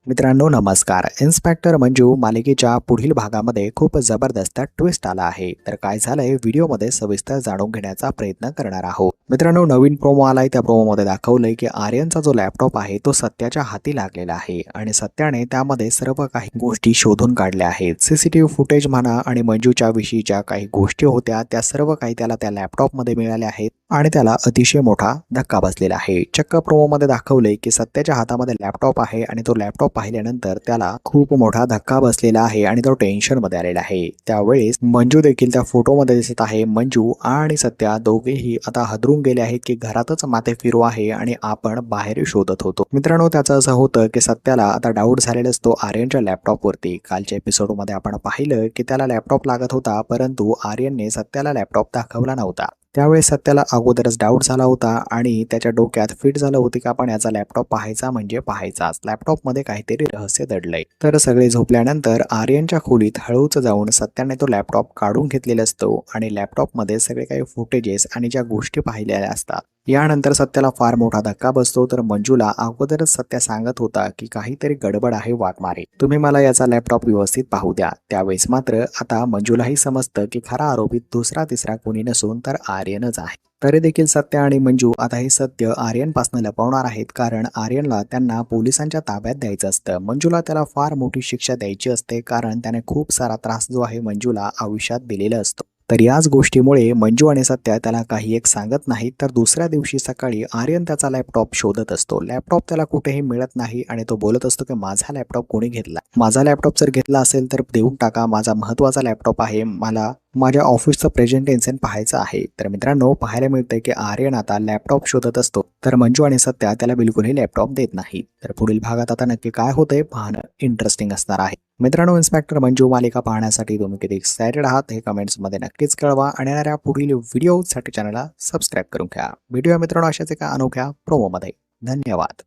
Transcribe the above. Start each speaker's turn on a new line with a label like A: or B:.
A: मित्रांनो नमस्कार. इन्स्पेक्टर मंजू मालिकेच्या पुढील भागामध्ये खूप जबरदस्त ट्विस्ट आला आहे. तर काय झालंय व्हिडिओमध्ये सविस्तर जाणून घेण्याचा प्रयत्न करणार आहोत. मित्रांनो नवीन प्रोमो आलाय. त्या प्रोमोमध्ये दाखवलंय की आर्यनचा जो लॅपटॉप आहे तो सत्याच्या हाती लागलेला आहे आणि सत्याने त्यामध्ये सर्व काही गोष्टी शोधून काढल्या आहेत. सीसीटीव्ही फुटेज म्हणा आणि मंजूच्या विषयीच्या काही गोष्टी होत्या त्या सर्व काही त्याला त्या लॅपटॉपमध्ये मिळाल्या आहेत आणि त्याला अतिशय मोठा धक्का बसलेला आहे. चक्क प्रोमोमध्ये दाखवलंय की सत्याच्या हातामध्ये लॅपटॉप आहे आणि तो लॅपटॉप पाहिल्यानंतर त्याला खूप मोठा धक्का बसलेला आहे आणि तो टेन्शन मध्ये आलेला आहे. त्यावेळेस मंजू देखील त्या फोटोमध्ये दिसत आहे. मंजू आणि सत्या दोघेही आता हादरून गेले आहेत की घरातच माथे फिरू आहे आणि आपण बाहेर शोधत होतो. मित्रांनो त्याचं असं होतं की सत्याला आता डाऊट झालेला असतो आर्यनच्या लॅपटॉप वरती. कालच्या एपिसोडमध्ये आपण पाहिलं की त्याला लॅपटॉप लागत होता परंतु आर्यनने सत्याला लॅपटॉप दाखवला नव्हता. त्यावेळेस सत्याला अगोदरच डाऊट झाला होता आणि त्याच्या डोक्यात फिट झालं होती की आपण याचा लॅपटॉप पाहायचा म्हणजे पाहायचाच. लॅपटॉपमध्ये काहीतरी रहस्य दडलंय. तर सगळे झोपल्यानंतर आर्यनच्या खोलीत हळूच जाऊन सत्याने तो लॅपटॉप काढून घेतलेला असतो आणि लॅपटॉपमध्ये सगळे काही फुटेजेस आणि ज्या गोष्टी पाहिलेल्या असतात. यानंतर सत्याला फार मोठा धक्का बसतो. तर मंजूला अगोदरच सत्या सांगत होता की काहीतरी गडबड आहे वाघमारे, तुम्ही मला याचा लॅपटॉप व्यवस्थित पाहू द्या. त्यावेळेस मात्र आता मंजूलाही समजतं की खरा आरोपी दुसरा तिसरा कोणी नसून तर आर्यनच आहे. तरी देखील सत्या आणि मंजू आता हे सत्य आर्यनपासून लपवणार आहेत कारण आर्यनला त्यांना पोलिसांच्या ताब्यात द्यायचं असतं. मंजूला त्याला फार मोठी शिक्षा द्यायची असते कारण त्याने खूप सारा त्रास जो आहे मंजूला आयुष्यात दिलेला असतो. तर याच गोष्टीमुळे मंजू आणि सत्या त्याला काही एक सांगत नाही. तर दुसऱ्या दिवशी सकाळी आर्यन त्याचा लॅपटॉप शोधत असतो. लॅपटॉप त्याला कुठेही मिळत नाही आणि तो बोलत असतो की माझा लॅपटॉप कोणी घेतला, माझा लॅपटॉप जर घेतला असेल तर देऊन टाका, माझा महत्वाचा लॅपटॉप आहे, मला माझ्या ऑफिसचं प्रेझेंटेशन पाहायचं आहे. तर मित्रांनो पाहायला मिळतंय की आर्यन आता लॅपटॉप शोधत असतो तर मंजू आणि सत्या त्याला बिलकुलही लॅपटॉप देत नाही. तर पुढील भागात आता नक्की काय होतंय पाहणं इंटरेस्टिंग असणार आहे. मित्रांनो इन्स्पेक्टर मंजू मालिका पाहण्यासाठी तुम्ही किती एक्सायटेड आहात हे कमेंट्समध्ये नक्कीच कळवा आणि येणाऱ्या पुढील व्हिडिओसाठी चॅनलला सबस्क्राईब करून घ्या. भेटूया मित्रांनो अशाच एका अनोख्या प्रोमोमध्ये. धन्यवाद.